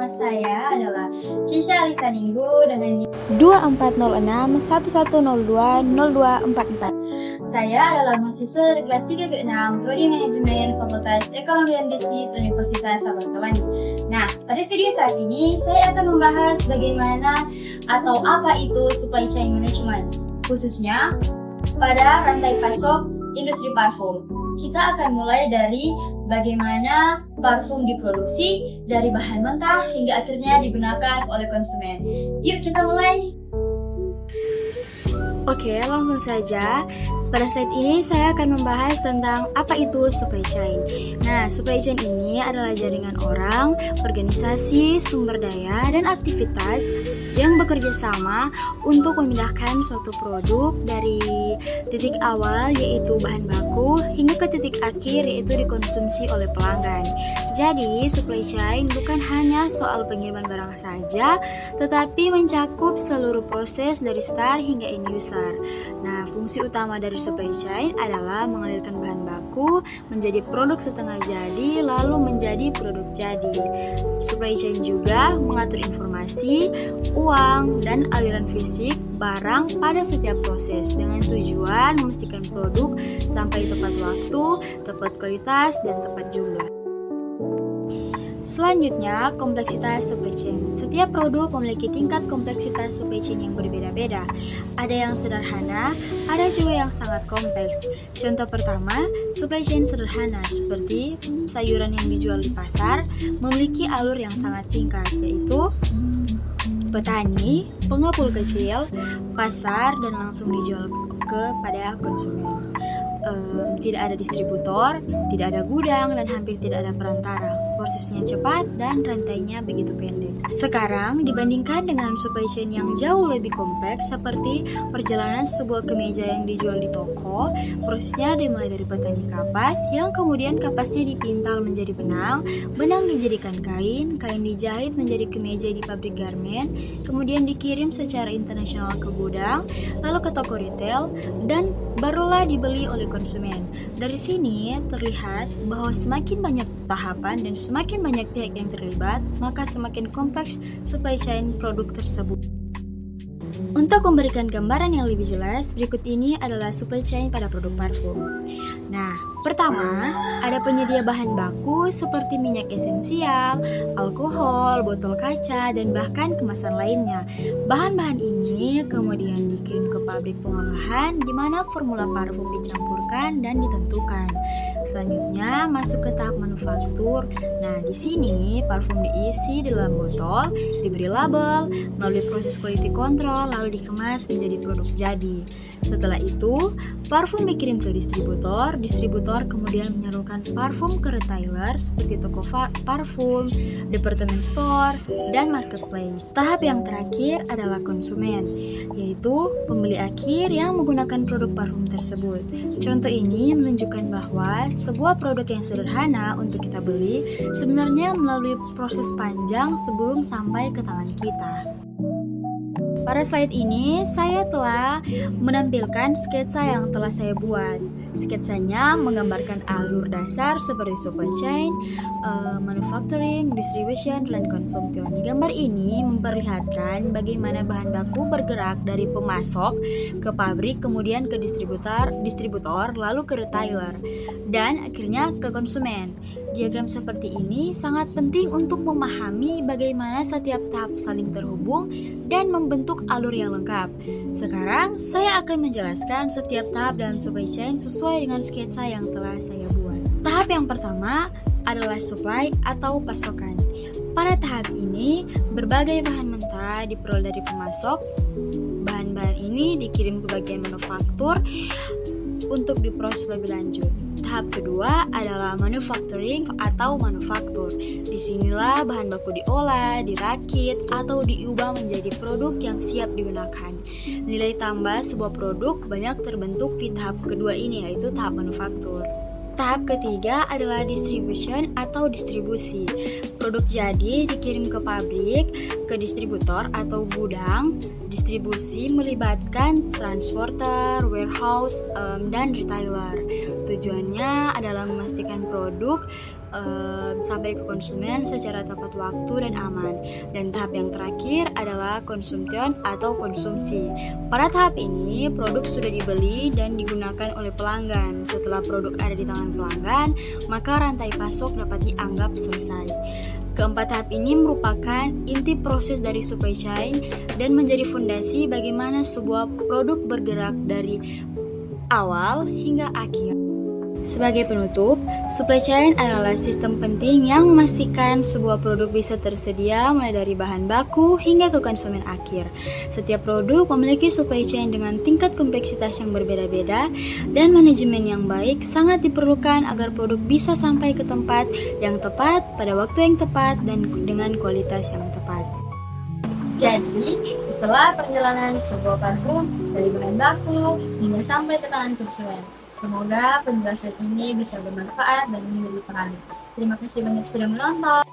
nama saya adalah Kisha Alisa Ningru dengan 240611020244. saya adalah mahasiswa dari kelas 3 ke 6 Prodi Manajemen Fakultas Ekonomi dan Bisnis Universitas Sabathawani. Nah, pada video saat ini saya akan membahas bagaimana atau apa itu supply chain management, khususnya pada rantai pasok industri parfum. Kita akan mulai dari bagaimana parfum diproduksi dari bahan mentah hingga akhirnya digunakan oleh konsumen. Yuk kita mulai. Oke, langsung saja. Pada saat ini saya akan membahas tentang apa itu supply chain. Nah, supply chain ini adalah jaringan orang, organisasi, sumber daya, dan aktivitas yang bekerja sama untuk memindahkan suatu produk dari titik awal yaitu bahan baku hingga ke titik akhir yaitu dikonsumsi oleh pelanggan. Jadi, supply chain bukan hanya soal pengiriman barang saja, tetapi mencakup seluruh proses dari start hingga end user. Nah, fungsi utama dari supply chain adalah mengalirkan bahan baku menjadi produk setengah jadi lalu menjadi produk jadi. Supply chain juga mengatur informasi, uang, dan aliran fisik barang pada setiap proses dengan tujuan memastikan produk sampai tepat waktu, tepat kualitas, dan tepat jumlah. Selanjutnya, kompleksitas supply chain. Setiap produk memiliki tingkat kompleksitas supply chain yang berbeda-beda. Ada yang sederhana, ada juga yang sangat kompleks. Contoh pertama, supply chain sederhana seperti sayuran yang dijual di pasar memiliki alur yang sangat singkat, yaitu petani, pengepul kecil, pasar, dan langsung dijual kepada konsumen. Tidak ada distributor, tidak ada gudang, dan hampir tidak ada perantara. Prosesnya cepat dan rantainya begitu pendek. Sekarang dibandingkan dengan supply chain yang jauh lebih kompleks seperti perjalanan sebuah kemeja yang dijual di toko, prosesnya dimulai dari petani kapas, yang kemudian kapasnya dipintal menjadi benang, benang dijadikan kain, kain dijahit menjadi kemeja di pabrik garment, kemudian dikirim secara internasional ke gudang, lalu ke toko retail, dan barulah dibeli oleh konsumen. Dari sini terlihat bahwa semakin banyak tahapan dan semakin banyak pihak yang terlibat, maka semakin kompleks supply chain produk tersebut. Untuk memberikan gambaran yang lebih jelas, berikut ini adalah supply chain pada produk parfum. Nah, pertama, ada penyedia bahan baku seperti minyak esensial, alkohol, botol kaca, dan bahkan kemasan lainnya. Bahan-bahan ini kemudian dikirim ke pabrik pengolahan di mana formula parfum dicampurkan dan ditentukan. Selanjutnya masuk ke tahap manufaktur. Nah, di sini parfum diisi di dalam botol, diberi label, melalui proses quality control, lalu dikemas menjadi produk jadi. Setelah itu, parfum dikirim ke distributor. Distributor kemudian menyalurkan parfum ke retailer seperti toko parfum, department store, dan marketplace. Tahap yang terakhir adalah konsumen, yaitu pembeli akhir yang menggunakan produk parfum tersebut. Contoh ini menunjukkan bahwa sebuah produk yang sederhana untuk kita beli sebenarnya melalui proses panjang sebelum sampai ke tangan kita. Pada slide ini, saya telah menampilkan sketsa yang telah saya buat. Sketsanya menggambarkan alur dasar seperti supply chain, manufacturing, distribution, dan consumption. Gambar ini memperlihatkan bagaimana bahan baku bergerak dari pemasok ke pabrik, kemudian ke distributor, lalu ke retailer, dan akhirnya ke konsumen. Diagram seperti ini sangat penting untuk memahami bagaimana setiap tahap saling terhubung dan membentuk alur yang lengkap. Sekarang, saya akan menjelaskan setiap tahap dalam supply chain sesuai dengan sketsa yang telah saya buat. Tahap yang pertama adalah supply atau pasokan. Pada tahap ini, berbagai bahan mentah diperoleh dari pemasok. Bahan-bahan ini dikirim ke bagian manufaktur untuk diproses lebih lanjut. Tahap kedua adalah manufacturing atau manufaktur. Disinilah bahan baku diolah, dirakit, atau diubah menjadi produk yang siap digunakan. Nilai tambah sebuah produk banyak terbentuk di tahap kedua ini, yaitu tahap manufaktur. Tahap ketiga adalah distribution atau distribusi. produk jadi dikirim ke pabrik, ke distributor atau gudang. Distribusi melibatkan transporter, warehouse, dan retailer. Tujuannya adalah memastikan produk sampai ke konsumen secara tepat waktu dan aman. Dan tahap yang terakhir adalah consumption atau konsumsi. Pada tahap ini, produk sudah dibeli dan digunakan oleh pelanggan. Setelah produk ada di tangan pelanggan, maka rantai pasok dapat dianggap selesai. Keempat tahap ini merupakan inti proses dari supply chain dan menjadi fondasi bagaimana sebuah produk bergerak dari awal hingga akhir. Sebagai penutup, supply chain adalah sistem penting yang memastikan sebuah produk bisa tersedia mulai dari bahan baku hingga ke konsumen akhir. Setiap produk memiliki supply chain dengan tingkat kompleksitas yang berbeda-beda dan manajemen yang baik sangat diperlukan agar produk bisa sampai ke tempat yang tepat pada waktu yang tepat dan dengan kualitas yang tepat. Jadi, itulah perjalanan sebuah parfum dari bahan baku hingga sampai ke tangan konsumen. Semoga penjelasan ini bisa bermanfaat dan memberi pengaruh. Terima kasih banyak sudah menonton.